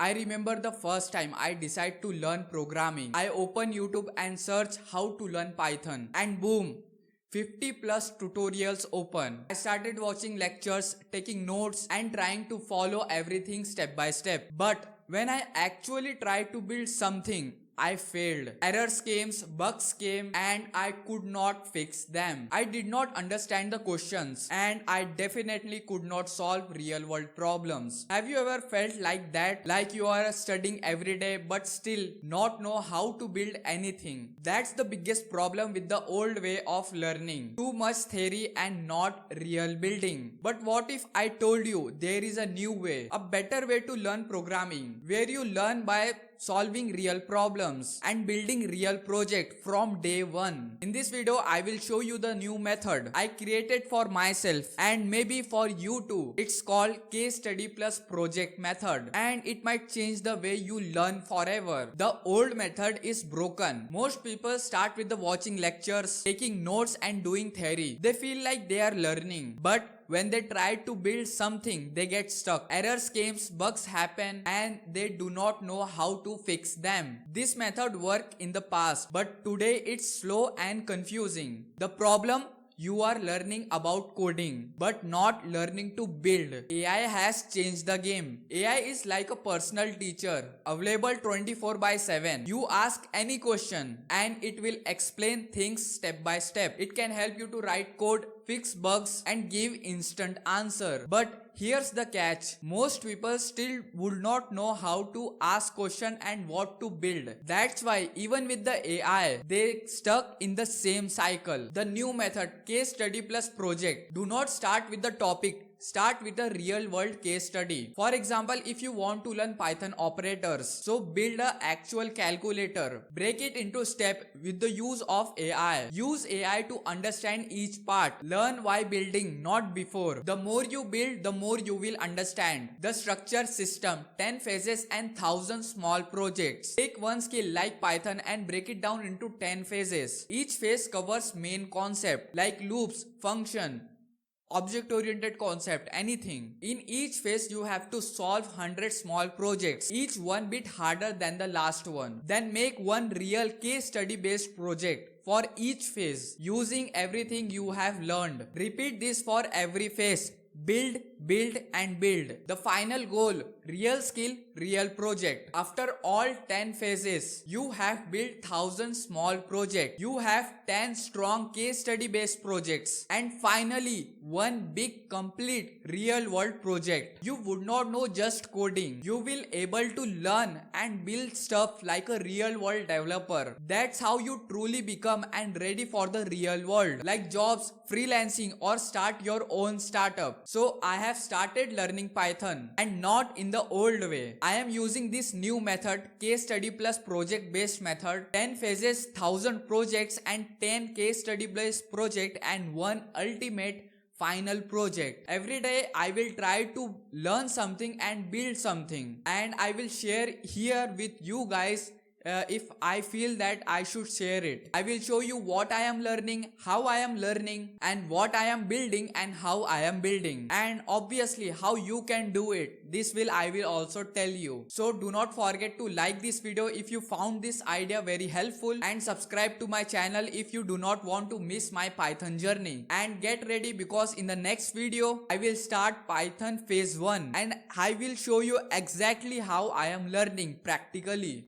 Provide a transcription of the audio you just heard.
I remember the first time I decided to learn programming. I opened YouTube and searched how to learn Python, and boom, 50 plus tutorials open. I started watching lectures, taking notes and trying to follow everything step by step. But when I actually tried to build something, I failed. Errors came, bugs came, and I could not fix them. I did not understand the questions, and I definitely could not solve real world problems. Have you ever felt like that? Like you are studying every day but still not know how to build anything? That's the biggest problem with the old way of learning. Too much theory and not real building. But what if I told you there is a new way, a better way to learn programming, where you learn by solving real problems and building real project from day one. In this video, I will show you the new method I created for myself and maybe for you too. It's called case study plus project method, and it might change the way you learn forever. The old method is broken. Most people start with the watching lectures, taking notes and doing theory. They feel like they are learning, but when they try to build something, they get stuck. Errors came, bugs happen, and they do not know how to fix them. This method worked in the past, but today it's slow and confusing. The problem? You are learning about coding, but not learning to build. AI has changed the game. AI is like a personal teacher, available 24/7. You ask any question and it will explain things step by step. It can help you to write code, fix bugs and give instant answer. But here's the catch. Most people still would not know how to ask question and what to build. That's why even with the AI, they stuck in the same cycle. The new method, case study plus project. Do not start with the topic. Start with a real world case study. For example, if you want to learn Python operators, so build an actual calculator. Break it into steps with the use of AI. Use AI to understand each part. Learn why building, not before. The more you build, the more you will understand. The structure system, 10 phases and 1000 small projects. Take one skill like Python and break it down into 10 phases. Each phase covers main concept like loops, function, object oriented concept, anything. In each phase you have to solve 100 small projects, each one bit harder than the last one. Then make one real case study based project for each phase using everything you have learned. Repeat this for every phase. Build, build and build. The final goal, real skill, real project. After all 10 phases, you have built 1000 small projects. You have 10 strong case study based projects. And finally, one big complete real world project. You would not know just coding. You will able to learn and build stuff like a real world developer. That's how you truly become and ready for the real world, like jobs, freelancing or start your own startup. So I have started learning Python and not in the old way. I am using this new method, case study plus project based method. 10 phases, 1000 projects and 10 case study based project and one ultimate final project. Every day I will try to learn something and build something, and I will share here with you guys if I feel that I should share it. I will show you what I am learning, how I am learning, and what I am building and how I am building, and obviously how you can do it. This I will also tell you. So do not forget to like this video if you found this idea very helpful, and subscribe to my channel if you do not want to miss my Python journey. And get ready, because in the next video I will start Python phase 1 and I will show you exactly how I am learning practically.